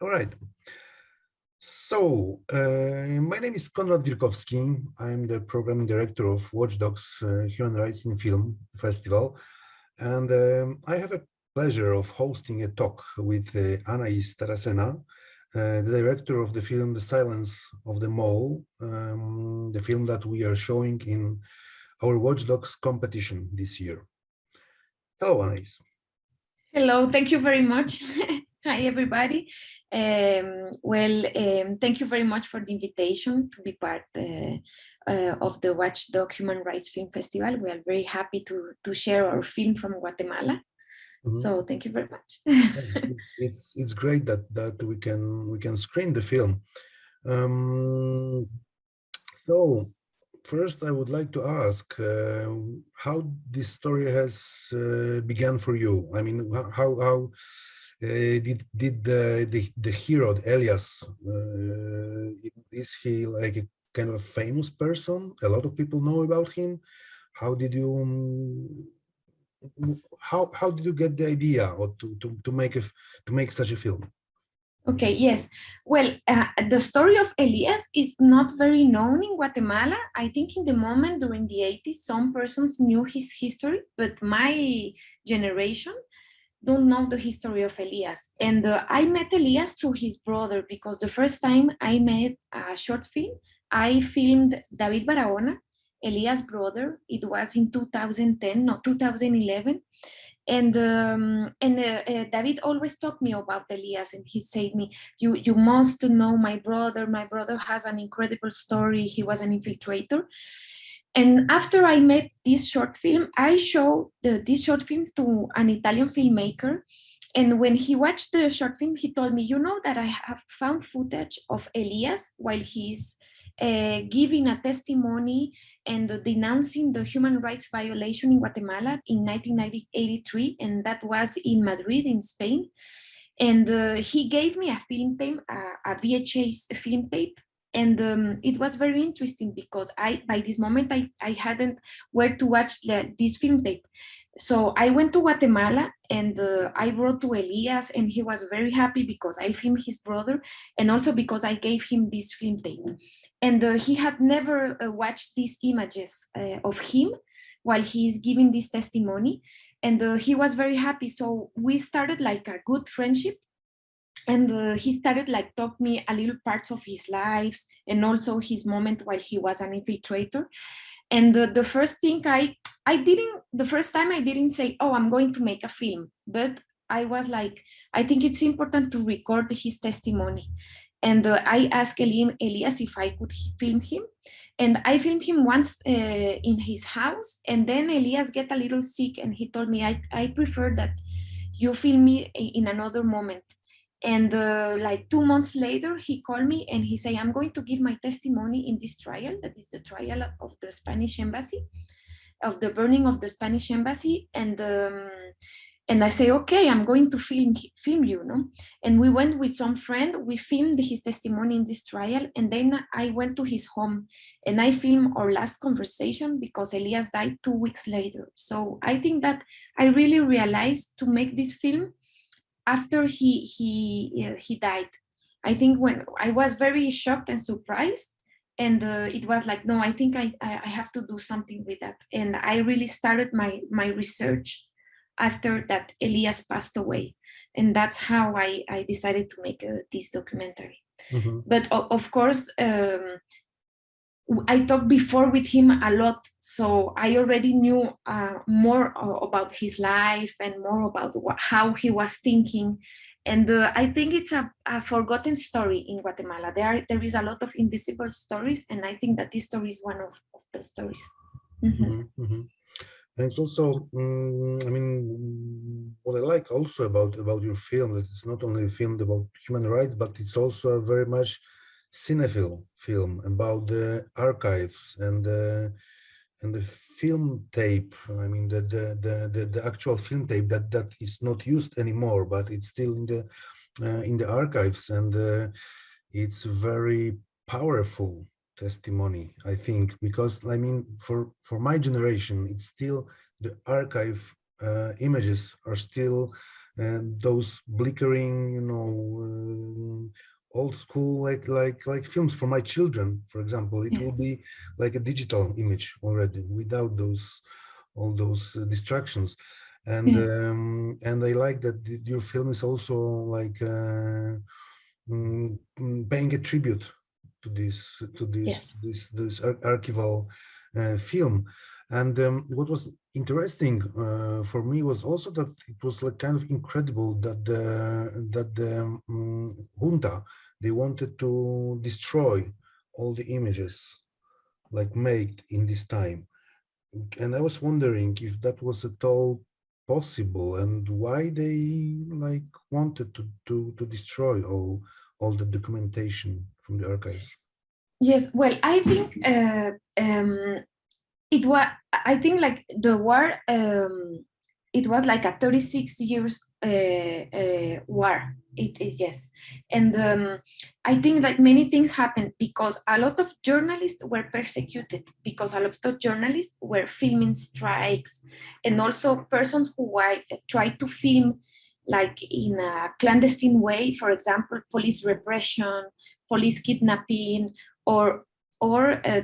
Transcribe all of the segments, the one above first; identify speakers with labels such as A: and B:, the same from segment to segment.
A: All right. So, my name is Konrad Wirkowski. I'm the programming director of Watchdogs Human Rights in Film Festival. And I have a pleasure of hosting a talk with Anaïs Taracena, the director of the film The Silence of the Mole, the film that we are showing in our Watchdogs competition this year. Hello, Anais.
B: Hello, thank you very much. Hi, everybody. Thank you very much for the invitation to be part of the Watchdog Human Rights Film Festival. We are very happy to share our film from Guatemala. Mm-hmm. So thank you very much.
A: It's great that we can screen the film. So first, I would like to ask how this story has begun for you. I mean, how did the hero Elias is he like a kind of famous person? A lot of people know about him. How did you how did you get the idea or to make such a film?
B: Okay, yes. Well, the story of Elias is not very known in Guatemala. I think in the moment during the 80s, some persons knew his history, but my generation don't know the history of Elias. And I met Elias through his brother because the first time I made a short film, I filmed David Barahona, Elias' brother. It was in 2010, no, 2011. And David always talked me about Elias, and he said me, you must know my brother. My brother has an incredible story. He was an infiltrator. And after I made this short film, I showed this short film to an Italian filmmaker. And when he watched the short film, he told me, you know that I have found footage of Elias while he's giving a testimony and denouncing the human rights violation in Guatemala in 1983, and that was in Madrid, in Spain. And he gave me a film tape, a VHS film tape, and it was very interesting because by this moment, I hadn't where to watch this film tape. So I went to Guatemala and I wrote to Elias, and he was very happy because I filmed his brother and also because I gave him this film tape. And he had never watched these images of him while he is giving this testimony. And he was very happy. So we started like a good friendship. And he started like talk me a little parts of his lives and also his moment while he was an infiltrator. And the first thing the first time I didn't say, oh, I'm going to make a film, but I was like, I think it's important to record his testimony. And I asked Elias if I could film him. And I filmed him once in his house. And then Elias get a little sick and he told me, I prefer that you film me in another moment. And like 2 months later, he called me and he said, I'm going to give my testimony in this trial. That is the trial of the Spanish embassy, of the burning of the Spanish embassy. And I say, okay, I'm going to film you, no? And we went with some friend, we filmed his testimony in this trial. And then I went to his home and I filmed our last conversation because Elias died 2 weeks later. So I think that I really realized to make this film after he died. I think when I was very shocked and surprised, and it was like, no, I think I have to do something with that. And I really started my research after that Elias passed away. And that's how I decided to make this documentary. Mm-hmm. But of course, I talked before with him a lot, so I already knew more about his life and more about how he was thinking. And I think it's a forgotten story in Guatemala. There is a lot of invisible stories, and I think that this story is one of the stories. Mm-hmm.
A: Mm-hmm, mm-hmm. And it's also, I mean, what I like also about your film, that it's not only a film about human rights, but it's also a very much cinephile film about the archives and the film tape. I mean, the actual film tape that is not used anymore, but it's still in the archives, and it's very powerful testimony, I think, because I mean, for my generation, it's still the archive images are still those blinkering, old school like films for my children, for example. It will
B: Yes.
A: be like a digital image already without all those distractions. And
B: Yes.
A: and I like that your film is also like paying a tribute to
B: Yes.
A: this archival film. And what was interesting for me was also that it was like kind of incredible that the junta, they wanted to destroy all the images like made in this time. And I was wondering if that was at all possible and why they like wanted to destroy all the documentation from the archives.
B: Yes. Well, I think it was. I think like the war. It was like a 36 years war. Yes, and I think like many things happened because a lot of journalists were persecuted because a lot of journalists were filming strikes, and also persons who tried to film like in a clandestine way, for example, police repression, police kidnapping, or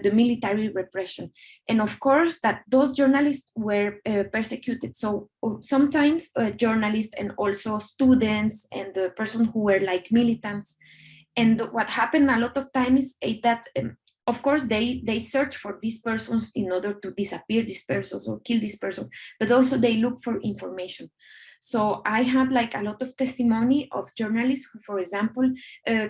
B: the military repression. And of course that those journalists were persecuted. So sometimes journalists and also students and the person who were like militants. And what happened a lot of times is that of course they search for these persons in order to disappear these persons or kill these persons, but also they look for information. So I have like a lot of testimony of journalists who, for example,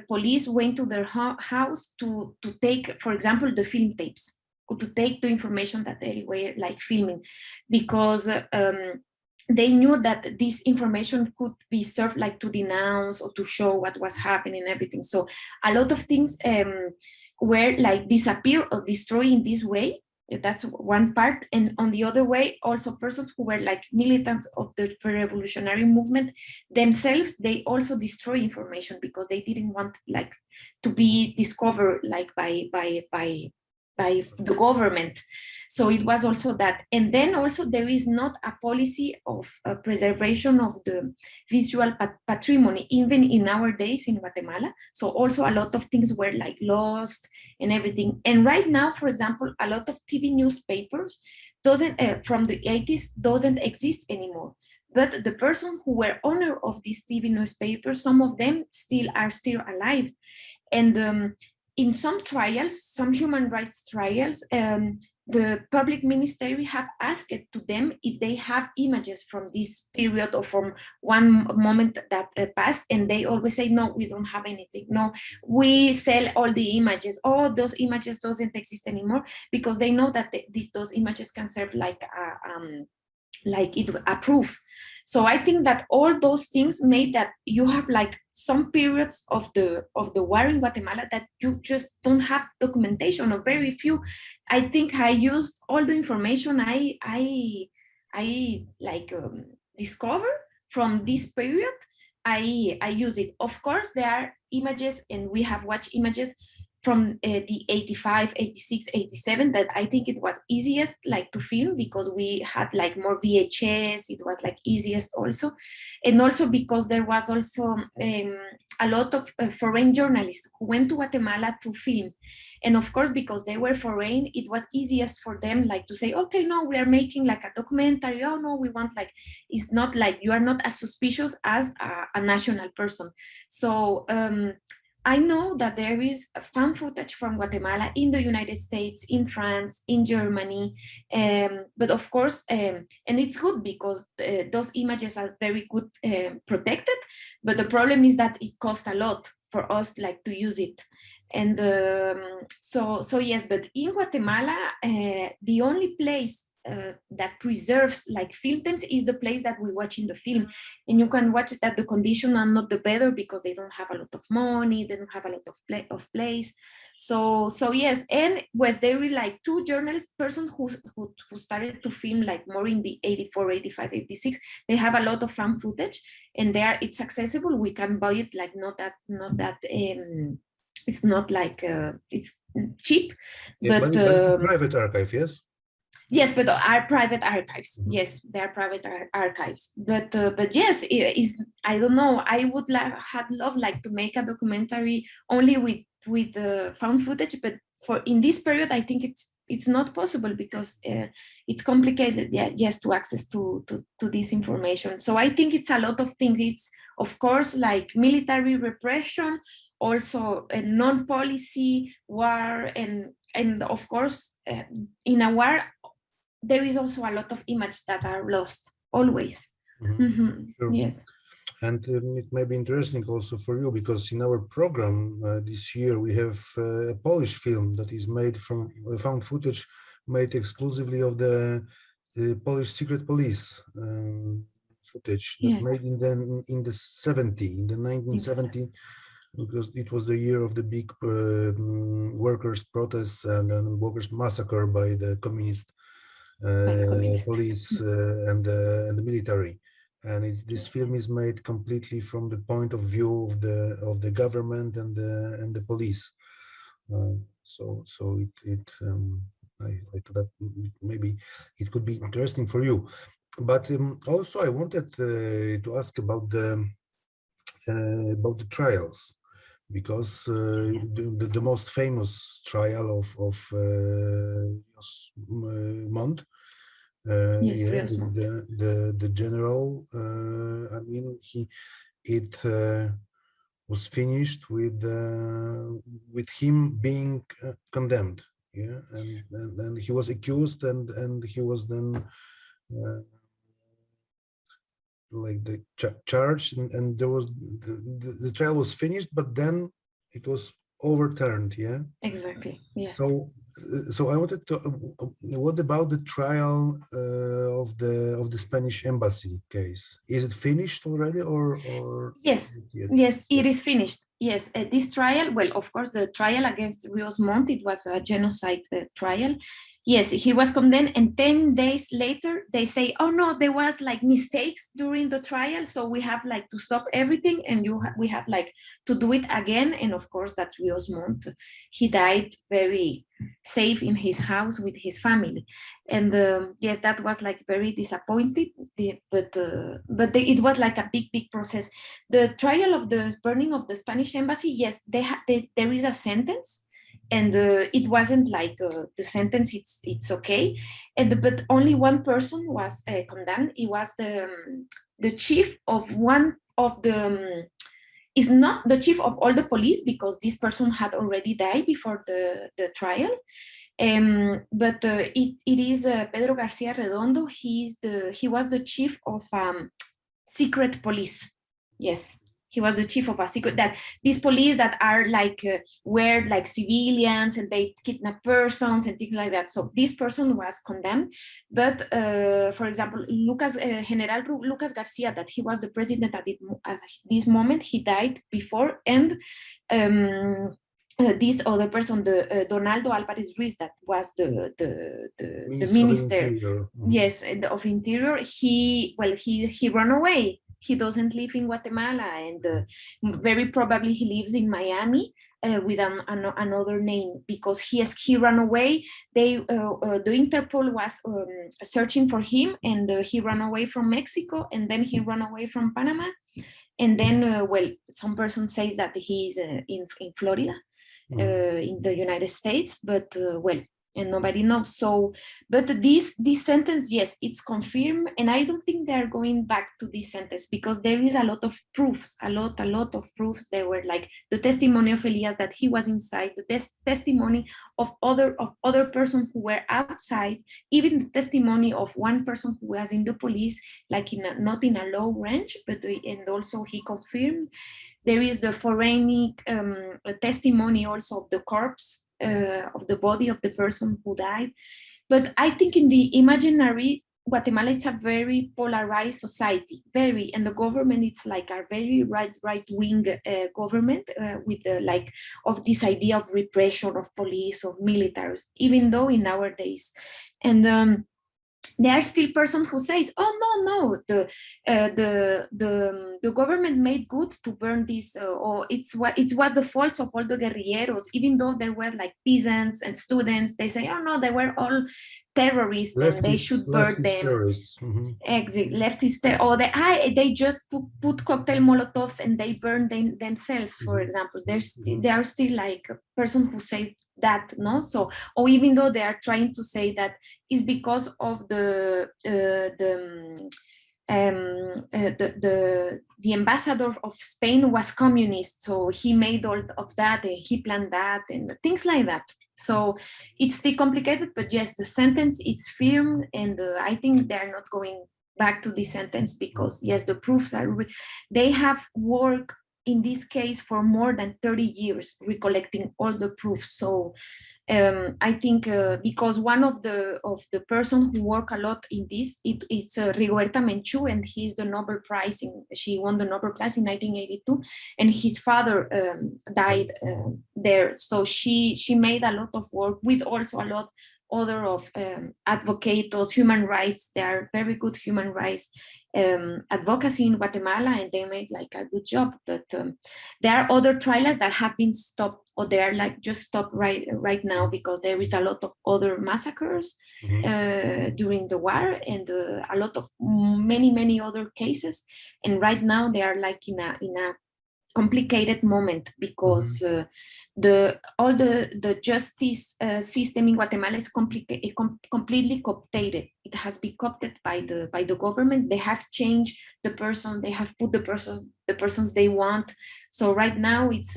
B: police went to their house to take, for example, the film tapes, or to take the information that they were like filming, because they knew that this information could be served like to denounce or to show what was happening and everything. So a lot of things were like disappear or destroy in this way. That's one part. And on the other way, also persons who were like militants of the revolutionary movement themselves, they also destroy information because they didn't want like to be discovered like by the government. So it was also that. And then also there is not a policy of preservation of the visual patrimony, even in our days in Guatemala. So also a lot of things were like lost and everything. And right now, for example, a lot of TV newspapers doesn't from the 80s doesn't exist anymore. But the person who were owner of these TV newspapers, some of them are still alive. And in some trials, some human rights trials, the public ministry have asked to them if they have images from this period or from one moment that passed, and they always say, no, we don't have anything. No, we sell all the images. Oh, those images doesn't exist anymore, because they know that those images can serve like a proof. So I think that all those things made that you have like some periods of the war in Guatemala that you just don't have documentation, or very few. I think I used all the information I discover from this period. I use it. Of course, there are images, and we have watched images from the 85, 86, 87 that I think it was easiest like to film, because we had like more VHS, it was like easiest also. And also because there was also a lot of foreign journalists who went to Guatemala to film. And of course, because they were foreign, it was easiest for them like to say, okay, no, we are making like a documentary. Oh no, we want like, it's not like, you are not as suspicious as a national person. So I know that there is found footage from Guatemala in the United States, in France, in Germany, but of course, and it's good because those images are very good protected, but the problem is that it costs a lot for us like to use it. And so yes, but in Guatemala, the only place that preserves like film times is the place that we watch in the film. And you can watch that the condition are not the better because they don't have a lot of money, they don't have a lot of place. So yes, and was there like two journalists person who started to film like more in the 84, 85, 86. They have a lot of fan footage, and there it's accessible. We can buy it like not that it's not like it's cheap,
A: Yeah,
B: but
A: it's a private archive, yes?
B: Yes, but are private archives. Yes, they are private archives. But yes, it is. I don't know. I would had loved like to make a documentary only with found footage, but for in this period, I think it's not possible because it's complicated. Yeah, just to access to this information. So I think it's a lot of things. It's of course like military repression, also a non-policy war, and of course in a war there is also a lot of images that are lost always.
A: Sure.
B: Yes.
A: And it may be interesting also for you because in our program this year we have a Polish film that is made from found footage made exclusively of the Polish secret police footage that
B: Yes.
A: made in the 1970 because it was the year of the big workers' protests and workers' massacre by the communist police and the military. And this film is made completely from the point of view of the government and the police. So I thought that maybe it could be interesting for you. But also I wanted to ask about the trials, because the most famous trial of Mont.
B: Yes,
A: Yeah, the general. I mean, it was finished with him being condemned. Yeah, and he was accused, and he was then like the charged, and there was the trial was finished, but then it was overturned. Yeah,
B: exactly. Yes.
A: So I wanted to. What about the trial of the Spanish embassy case? Is it finished already, or?
B: Yes, yes, it is finished. Yes, this trial. Well, of course, the trial against Rios Montt, it was a genocide trial. Yes, he was condemned, and 10 days later, they say, "Oh no, there was like mistakes during the trial, so we have like to stop everything, and we have like to do it again." And of course, that Rios Montt, he died very safe in his house with his family, and yes, that was like very disappointing. But it was like a big process. The trial of the burning of the Spanish embassy. Yes, there is a sentence. And it wasn't like the sentence. It's okay, but only one person was condemned. It was the chief of one of the. Is not the chief of all the police because this person had already died before the trial. But it is Pedro Garcia Redondo. He was the chief of secret police. Yes. He was the chief of a secret, that these police that are like wear like civilians and they kidnap persons and things like that. So this person was condemned. But for example, General Lucas Garcia, that he was the president at this moment, he died before. And this other person, the Donaldo Alvarez Ruiz, that was the minister, yes, of Interior. He ran away. He doesn't live in Guatemala, and very probably he lives in Miami with another name, because he ran away. The Interpol was searching for him, and he ran away from Mexico, and then he ran away from Panama, and then some person says that he's in Florida, in the United States, but and nobody knows. So, but this sentence, yes, it's confirmed, and I don't think they are going back to this sentence, because there is a lot of proofs, a lot of proofs. There were like the testimony of Elias that he was inside, the testimony of other persons who were outside, even the testimony of one person who was in the police, like not in a low range, but and also he confirmed. There is the forensic testimony also of the corpse, of the body of the person who died. But I think in the imaginary, Guatemala, it's a very polarized society, and the government, it's like a very right-wing government with like of this idea of repression, of police, of militaries, even though in nowadays. And there are still persons who says, "Oh no, the government made good to burn this, or it's what the faults of all the guerrilleros." Even though there were like peasants and students, they say, "Oh no, they were all terrorists and they should burn them.
A: Terrorists.
B: Exactly, leftist, or they just put cocktail molotovs and they burn themselves, for example. They are still like a person who say that, no? So, or even though they are trying to say that it's because of the ambassador of Spain was communist, so he made all of that and he planned that and things like that. So it's still complicated, but yes, the sentence is firm, and I think they're not going back to the sentence because yes, the proofs are. They have worked in this case for more than 30 years, recollecting all the proofs. So I think because one of the person who work a lot in this, it is Rigoberta Menchú, and he's the Nobel Prize she won the Nobel Prize in 1982, and his father died there. So she made a lot of work with also a lot other of advocates, human rights. They are very good human rights advocacy in Guatemala, and they made like a good job. But there are other trials that have been stopped, or they are like just stopped right now because there is a lot of other massacres during the war, and a lot of many other cases. And right now they are like in a complicated moment because all the justice system in Guatemala is completely coopted. It has been coopted by the government. They have changed the person. They have put the persons they want. So right now it's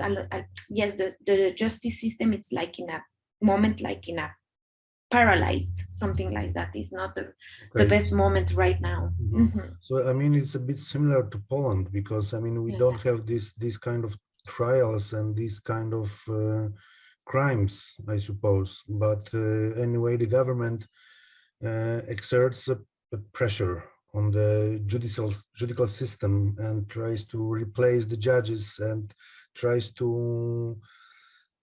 B: yes, the justice system. It's like in a moment, like in a paralyzed, something like that. Is not the best moment right now.
A: So I mean, it's a bit similar to Poland because I mean we don't have this kind of trials and these kind of crimes, I suppose. But anyway, the government exerts a pressure on the judicial system and tries to replace the judges and tries to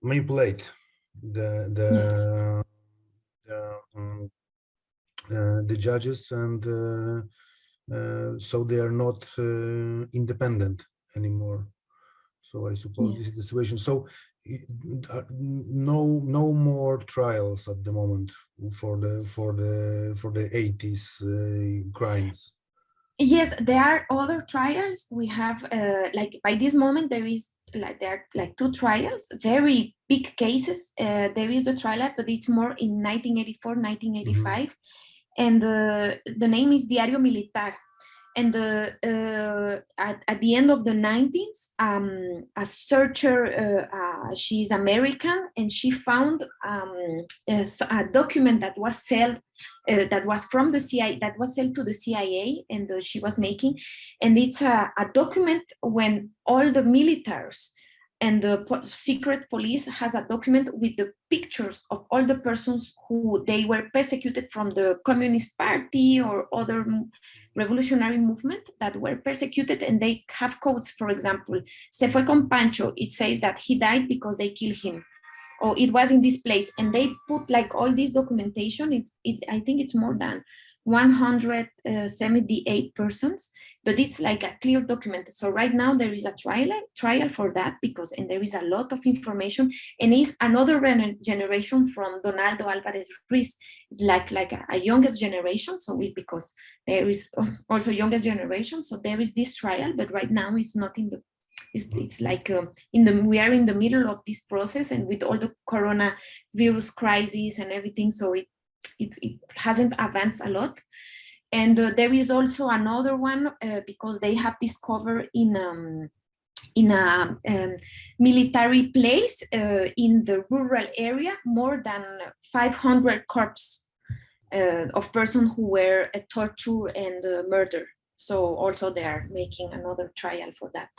A: manipulate the judges, and so they are not independent anymore. So I suppose this is the situation. So no more trials at the moment for the 80s crimes.
B: Yes, there are other trials. We have like by this moment there are like two trials, very big cases. There is the trial, but it's more in 1984, 1985, and the name is Diario Militar. And at the end of the 90s, a searcher, she's American, and she found a document that was sold, that was from the CIA, that was sold to the CIA, and she was making, and it's a document when all the militaries and the secret police has a document with the pictures of all the persons who they were persecuted from the Communist Party or other revolutionary movement that were persecuted, and they have quotes. For example, se fue con Pancho, it says that he died because they killed him, or it was in this place, and they put like all this documentation. I think it's more than 178 persons, but it's like a clear document. So right now there is a trial for that and there is a lot of information, and it's another generation from Donaldo Alvarez Ruiz. It's like a youngest generation. So because there is also youngest generation, so there is this trial, but right now it's not in the. It's like we are in the middle of this process, and with all the coronavirus crisis and everything, so it hasn't advanced a lot. And there is also another one because they have discovered in a military place in the rural area more than 500 corpses of persons who were tortured and murdered. So also they are making another trial for that.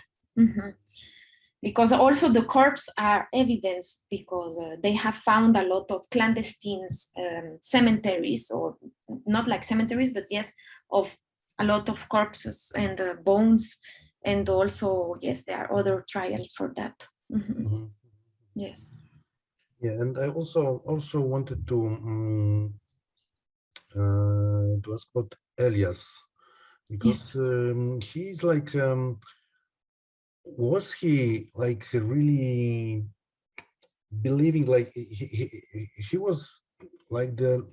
B: Because also the corpses are evidence, because they have found a lot of clandestine cemeteries, or not like cemeteries, but yes, of a lot of corpses and bones. And also, yes, there are other trials for that. Yes.
A: Yeah, and I also wanted to ask about Elias, because he's like, was he like really believing, like he was like the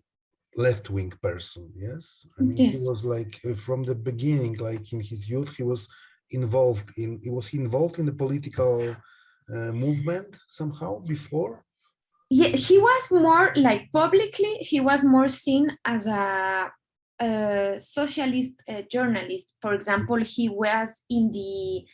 A: left-wing person. Yes, I mean,
B: Yes.
A: he was like from the beginning, like in his youth, he was involved in the political movement somehow before.
B: Yeah, he was more like publicly, he was more seen as a socialist journalist. For example, he was in the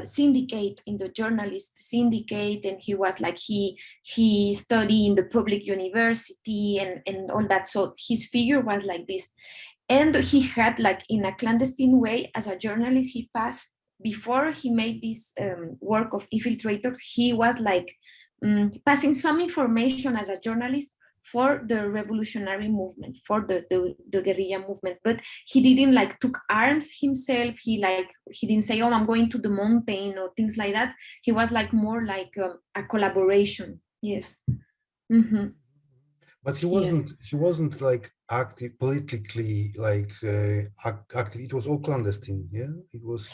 B: syndicate, in the journalist syndicate, and he was like, he studied in the public university and all that. So his figure was like this. And he had, like, in a clandestine way, as a journalist, he passed, before he made this work of infiltrator, he was like passing some information as a journalist for the revolutionary movement, for the guerrilla movement. But he didn't like took arms himself. He didn't say, oh, I'm going to the mountain or things like that. He was like more like a collaboration. Yes. Mm-hmm.
A: But he wasn't like active politically, like active. It was all clandestine. Yeah, he was.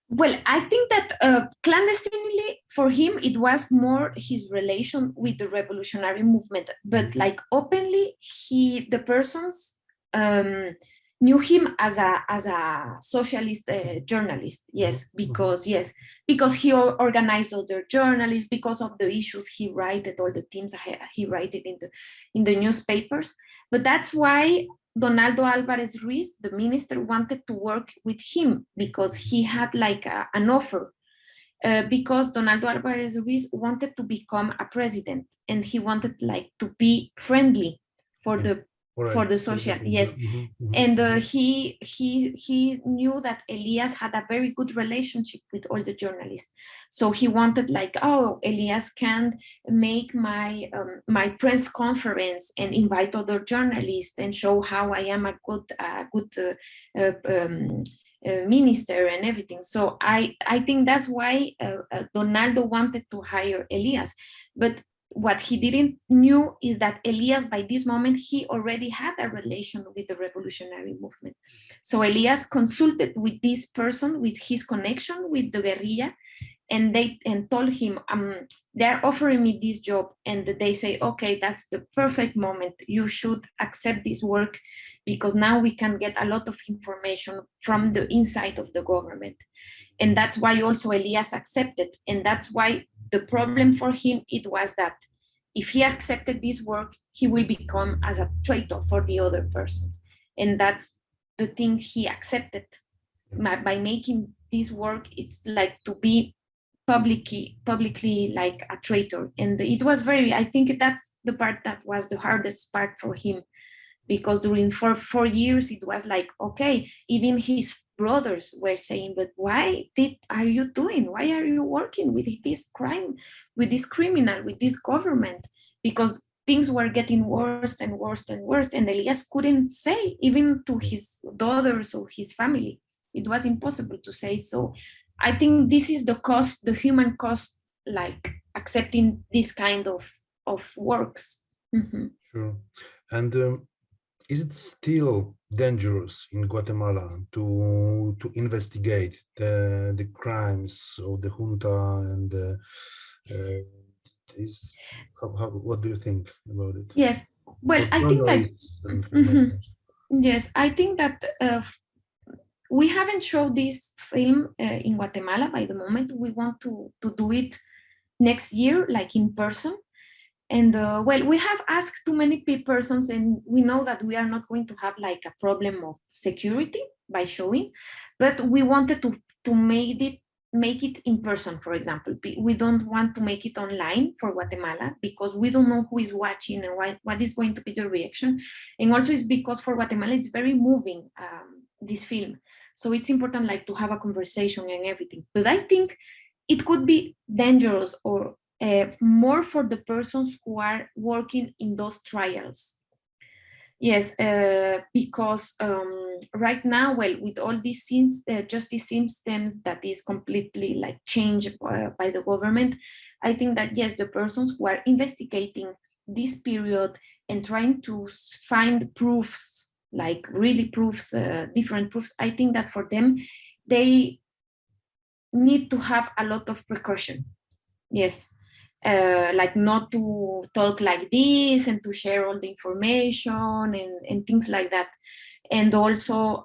B: Well, I think that clandestinely for him, it was more his relation with the revolutionary movement, but like openly, the persons knew him as a socialist journalist. Yes, because he organized other journalists, because of the issues he wrote, all the themes he wrote in the newspapers. But that's why Donaldo Alvarez Ruiz, the minister, wanted to work with him, because he had like an offer, because Donaldo Alvarez Ruiz wanted to become a president, and he wanted like to be friendly for the social. Yes. And he knew that Elias had a very good relationship with all the journalists, so he wanted like, oh, Elias can make my press conference and invite other journalists and show how I am a good minister and everything. So I think that's why Donaldo wanted to hire Elias. But what he didn't knew is that Elias, by this moment, he already had a relation with the revolutionary movement. So Elias consulted with this person, with his connection with the guerrilla, and told him, they're offering me this job. And they say, okay, that's the perfect moment. You should accept this work, because now we can get a lot of information from the inside of the government. And that's why also Elias accepted. And that's why the problem for him, it was that if he accepted this work, he will become as a traitor for the other persons. And that's the thing he accepted. By making this work, it's like to be publicly like a traitor. And it was I think that's the part that was the hardest part for him, because during 4 years, it was like, okay, even his brothers were saying, but why are you doing? Why are you working with this crime, with this criminal, with this government? Because things were getting worse and worse and worse. And Elias couldn't say, even to his daughters or his family, it was impossible to say. So I think this is the cost, the human cost, like accepting this kind of works. Mm-hmm.
A: Sure. And is it still dangerous in Guatemala to investigate the crimes of the junta and what do you think about it?
B: Yes, well, I think that yes, I think that we haven't showed this film in Guatemala by the moment. We want to do it next year, like in person. And well, we have asked too many persons, and we know that we are not going to have like a problem of security by showing, but we wanted to make it in person, for example. We don't want to make it online for Guatemala, because we don't know who is watching and what is going to be the reaction. And also it's because for Guatemala, it's very moving, this film. So it's important like to have a conversation and everything. But I think it could be dangerous or more for the persons who are working in those trials. Yes, because right now, well, with all these justice systems that is completely like changed by the government, I think that yes, the persons who are investigating this period and trying to find proofs, like really proofs, different proofs, I think that for them, they need to have a lot of precaution. Yes. like not to talk like this and to share all the information and things like that. And also,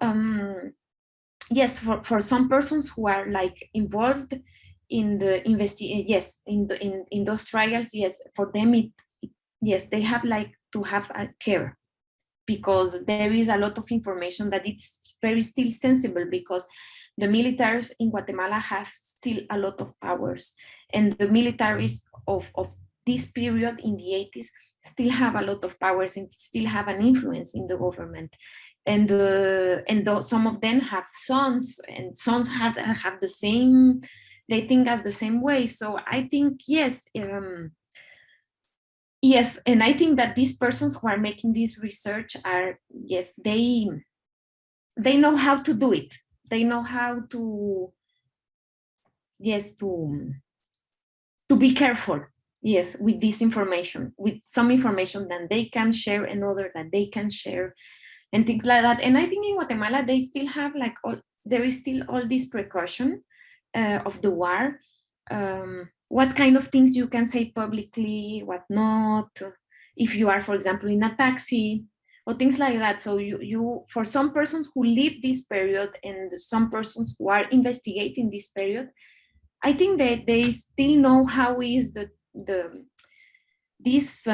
B: yes, for some persons who are like involved in the in those trials, yes, for them yes, they have like to have a care, because there is a lot of information that it's very still sensible, because the militaries in Guatemala have still a lot of powers, and the militaries of this period in the 80s still have a lot of powers and still have an influence in the government. And some of them have sons, and sons have the same, they think as the same way. So I think, yes, yes, and I think that these persons who are making this research are, yes, they know how to do it. They know how to, yes, to be careful, yes, with this information, with some information that they can share and other that they can share, and things like that. And I think in Guatemala, they still have like there is still all this precaution of the war. What kind of things you can say publicly, what not, if you are, for example, in a taxi or things like that. So you for some persons who live this period and some persons who are investigating this period, I think that they still know how is this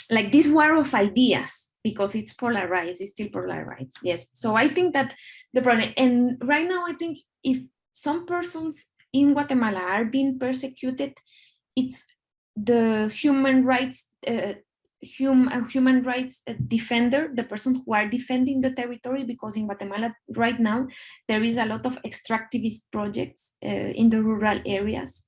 B: like this war of ideas, because it's polarized, it's still polarized. Yes. So I think that the problem, and right now I think if some persons in Guatemala are being persecuted, it's the human rights defender, the person who are defending the territory, because in Guatemala right now there is a lot of extractivist projects in the rural areas.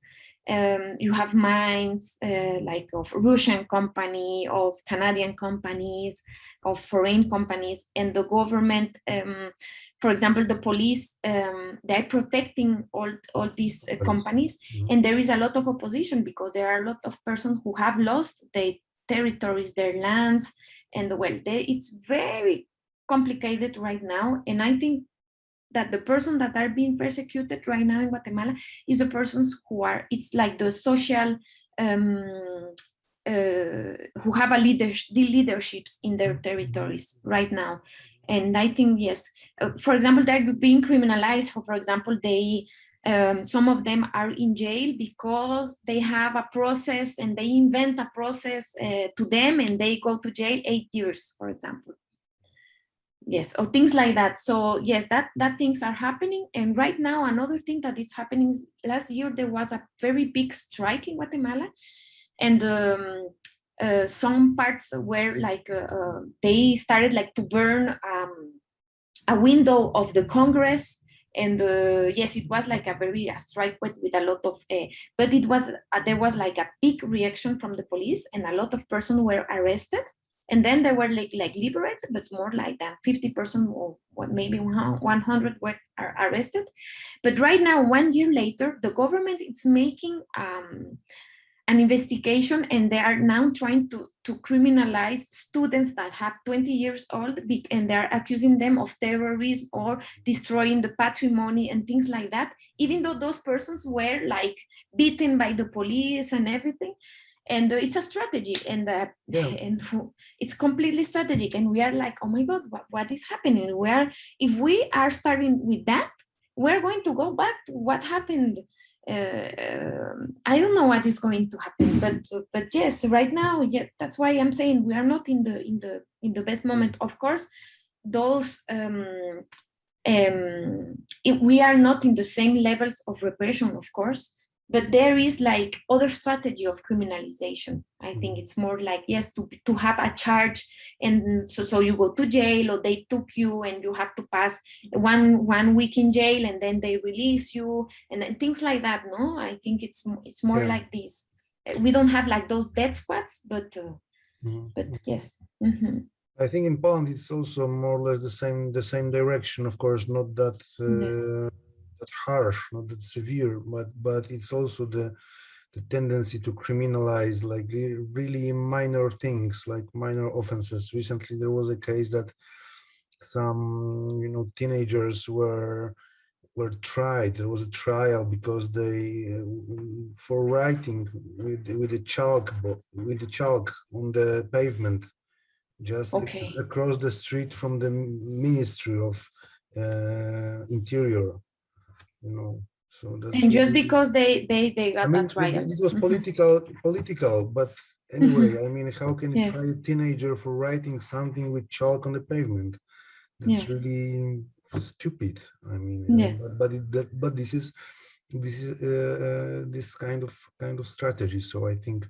B: You have mines like of Russian company, of Canadian companies, of foreign companies, and the government, for example, the police, they're protecting all these companies, and there is a lot of opposition because there are a lot of persons who have lost their territories, their lands, and well, it's very complicated right now. And I think that the persons that are being persecuted right now in Guatemala is the persons who are, it's like the social, who have the leaderships in their territories right now. And I think, yes, for example, they're being criminalized. For example, they, some of them are in jail because they have a process and they invent a process to them, and they go to jail 8 years, for example. Yes, or things like that. So yes, that things are happening. And right now, another thing that is happening is last year there was a very big strike in Guatemala, and some parts were like they started like to burn a window of the Congress. And yes, it was like a strike with a lot of, but it was there was like a big reaction from the police, and a lot of persons were arrested. And then they were like liberated, but more like than 50% or maybe 100 were arrested. But right now, 1 year later, the government is making an investigation, and they are now trying to criminalize students that have 20 years old, and they're accusing them of terrorism or destroying the patrimony and things like that, even though those persons were like beaten by the police and everything. And it's a strategy, and and it's completely strategic. And we are like, oh my God, what is happening? If we are starting with that, we're going to go back to what happened. I don't know what is going to happen, but yes, right now, yes, that's why I'm saying we are not in the best moment. Of course, those we are not in the same levels of repression, of course. But there is like other strategy of criminalization. I think it's more like, yes, to have a charge, and so you go to jail, or they took you and you have to pass one week in jail, and then they release you, and then things like that. No, I think it's more like this. We don't have like those death squads, but yes.
A: I think in Poland it's also more or less the same direction. Of course, not that that harsh, not that severe, but it's also the tendency to criminalize like really minor things, like minor offenses. Recently, there was a case that some teenagers were tried. There was a trial because for writing with the chalk on the pavement, just across the street from the Ministry of Interior, you know. So that's
B: and just
A: really,
B: because they got
A: I mean,
B: that right.
A: it was political, but anyway, I mean, how can you try a teenager for writing something with chalk on the pavement? That's really stupid. I mean, but this is this kind of strategy. So I think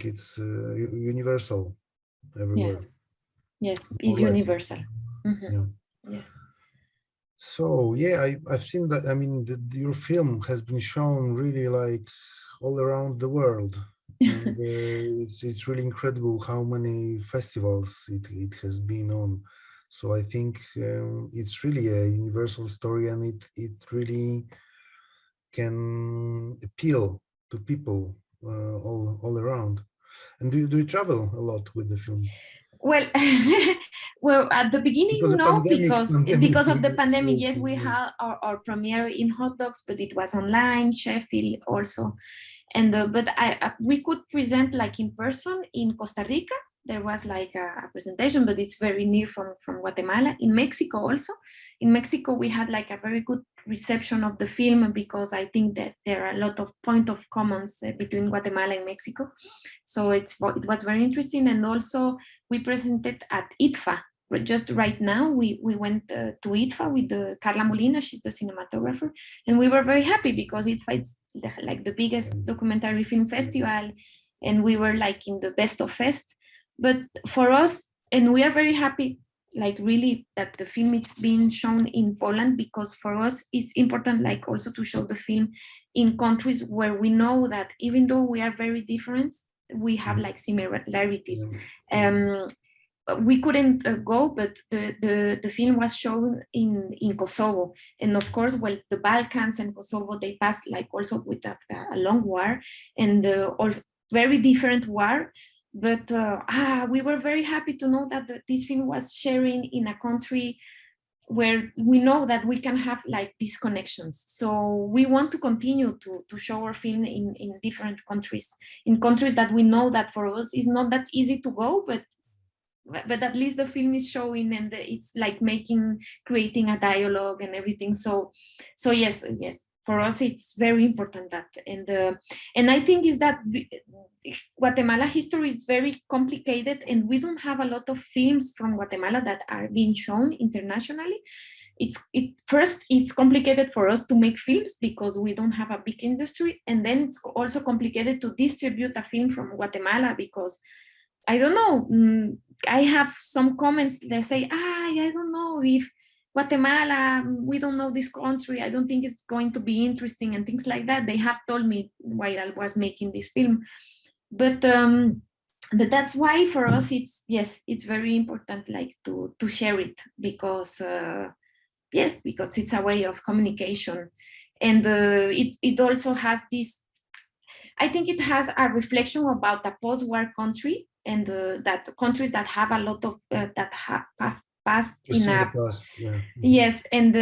A: it's universal everywhere.
B: Yes, it's universal. Yes.
A: So yeah, I've seen that. I mean, your film has been shown really like all around the world, and it's really incredible how many festivals it has been on. So I think it's really a universal story, and it really can appeal to people all around. And do you travel a lot with the film?
B: Well, well, at the beginning,
A: Because
B: no,
A: pandemic
B: because of the pandemic. Yes,
A: situation,
B: we had our premiere in Hot Dogs, but it was online, Sheffield also, and but we could present like in person in Costa Rica. There was like a presentation, but it's very near from Guatemala. In Mexico also. In Mexico, we had like a very good reception of the film because I think that there are a lot of point of commons between Guatemala and Mexico. So it was very interesting. And also we presented at ITFA. Just right now, we went to ITFA with Carla Molina, she's the cinematographer, and we were very happy because ITFA is like the biggest documentary film festival, and we were like in the best of fest. But for us, and we are very happy, like really that the film is being shown in Poland, because for us it's important like also to show the film in countries where we know that even though we are very different, we have like similarities. We couldn't go, but the film was shown in Kosovo, and of course, well, the Balkans and Kosovo, they passed like also with a long war, and also very different war. But we were very happy to know that this film was sharing in a country where we know that we can have like these connections. So we want to continue to show our film in different countries, in countries that we know that for us it's not that easy to go, but at least the film is showing, and it's like creating a dialogue and everything. So yes, for us it's very important that, and I think is that Guatemala history is very complicated, and we don't have a lot of films from Guatemala that are being shown internationally. It's complicated for us to make films because we don't have a big industry, and then it's also complicated to distribute a film from Guatemala because I don't know. I have some comments that say, I don't know if Guatemala, we don't know this country, I don't think it's going to be interesting, and things like that. They have told me while I was making this film. But that's why for us it's very important like to share it, because because it's a way of communication, and it also has this, I think it has a reflection about the post-war country, and that countries that have a lot of that have past in a
A: past,
B: yes, and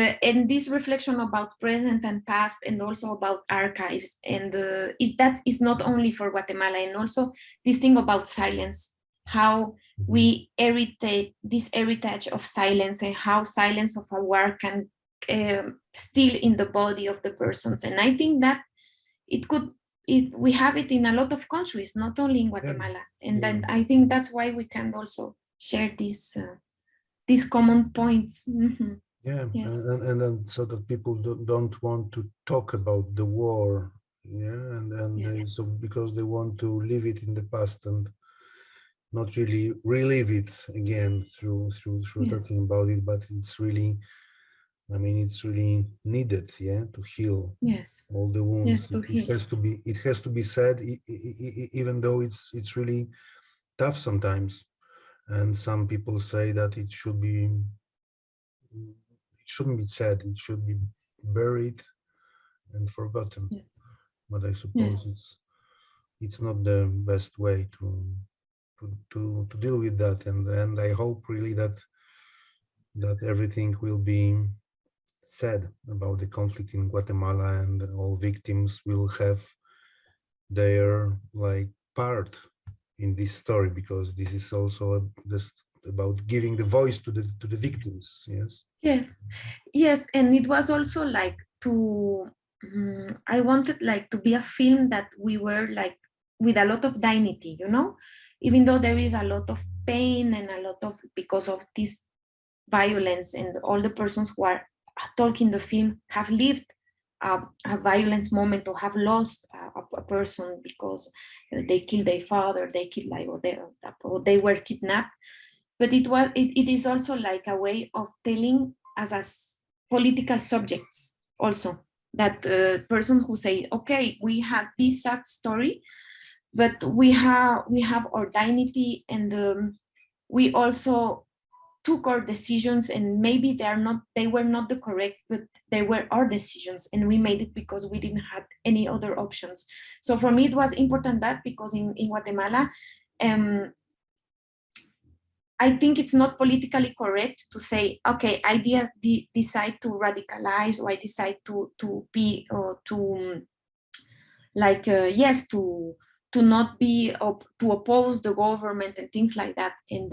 B: this reflection about present and past, and also about archives, and that is not only for Guatemala, and also this thing about silence, how we this heritage of silence, and how silence of a war can still in the body of the persons. And I think that we have it in a lot of countries, not only in Guatemala. And then I think that's why we can also share these common points.
A: Yes. And then so that people don't want to talk about the war, and so because they want to leave it in the past and not really relive it again through talking about it, but it's really, I mean, it's really needed, to heal all the wounds. It has to be said, even though it's really tough sometimes. And some people say that it shouldn't be said. It should be buried and forgotten. But I suppose it's not the best way to deal with that. And I hope really that everything will be said about the conflict in Guatemala, and all victims will have their like part in this story, because this is also just about giving the voice to the victims. Yes.
B: Yes, and it was also like I wanted like to be a film that we were like with a lot of dignity, you know, even though there is a lot of pain and a lot of, because of this violence, and all the persons who are talking the film have lived a violence moment, or have lost a person because they killed their father, they killed like, or they were kidnapped. But it is also like a way of telling as political subjects also, that persons who say, okay, we have this sad story, but we have our dignity, and we also took our decisions, and maybe they were not the correct, but they were our decisions, and we made it because we didn't have any other options. So for me it was important, that because in Guatemala, I think it's not politically correct to say, okay, I decide to radicalize, or I decide to be, or to like, yes, to not be, to oppose the government and things like that. And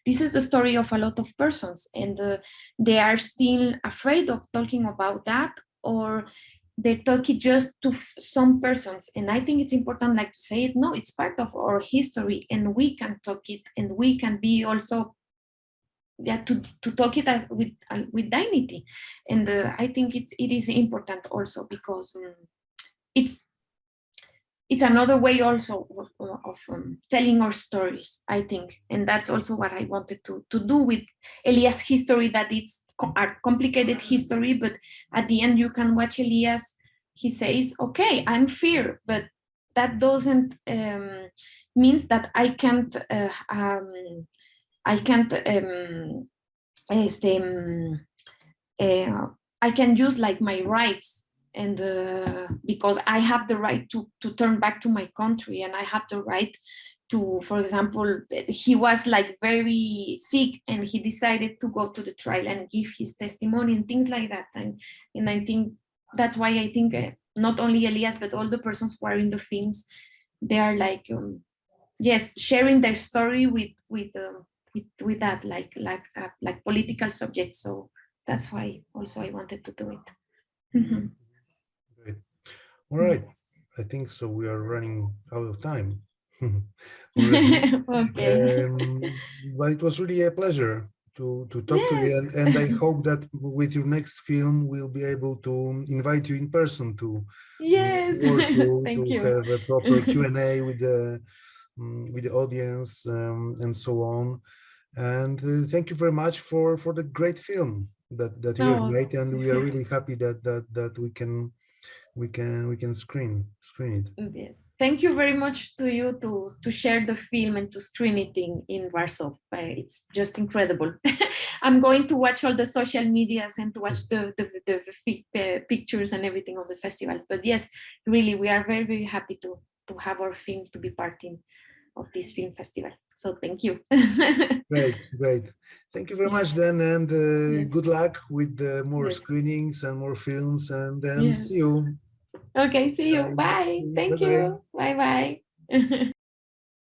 B: this is the story of a lot of persons, and they are still afraid of talking about that, or they talk it just to some persons. And I think it's important, like, to say it, no, it's part of our history, and we can talk it, and we can be also, yeah, to talk it as with dignity. And I think it is important also, because it's another way also of telling our stories, I think. And that's also what I wanted to do with Elias' history, that it's a complicated history, but at the end you can watch Elias, he says, okay, I'm fear, but that doesn't means that I can't I can use like my rights, and because I have the right to turn back to my country, and I have the right to, for example, he was like very sick, and he decided to go to the trial and give his testimony and things like that. And I think that's why I think not only Elias, but all the persons who are in the films, they are like, yes, sharing their story with that like political subjects. So that's why also I wanted to do it. Mm-hmm.
A: Great. All right. I think so. We are running out of time.
B: Okay.
A: But it was really a pleasure to talk to you, and I hope that with your next film we'll be able to invite you in person to Warsaw,
B: Thank
A: to
B: you.
A: have a proper Q&A with the audience, and so on. And thank you very much for the great film that you have made, and we are really happy that we can screen it.
B: Yes. Thank you very much to you to share the film and to screen it in Warsaw. It's just incredible. I'm going to watch all the social medias and to watch the pictures and everything of the festival. But yes, really, we are very, very happy to have our film to be part of this film festival. So thank you.
A: Great. Thank you very much then, and good luck with more screenings and more films, and then see you.
B: Okay, see you. Bye. Thank you. Bye-bye.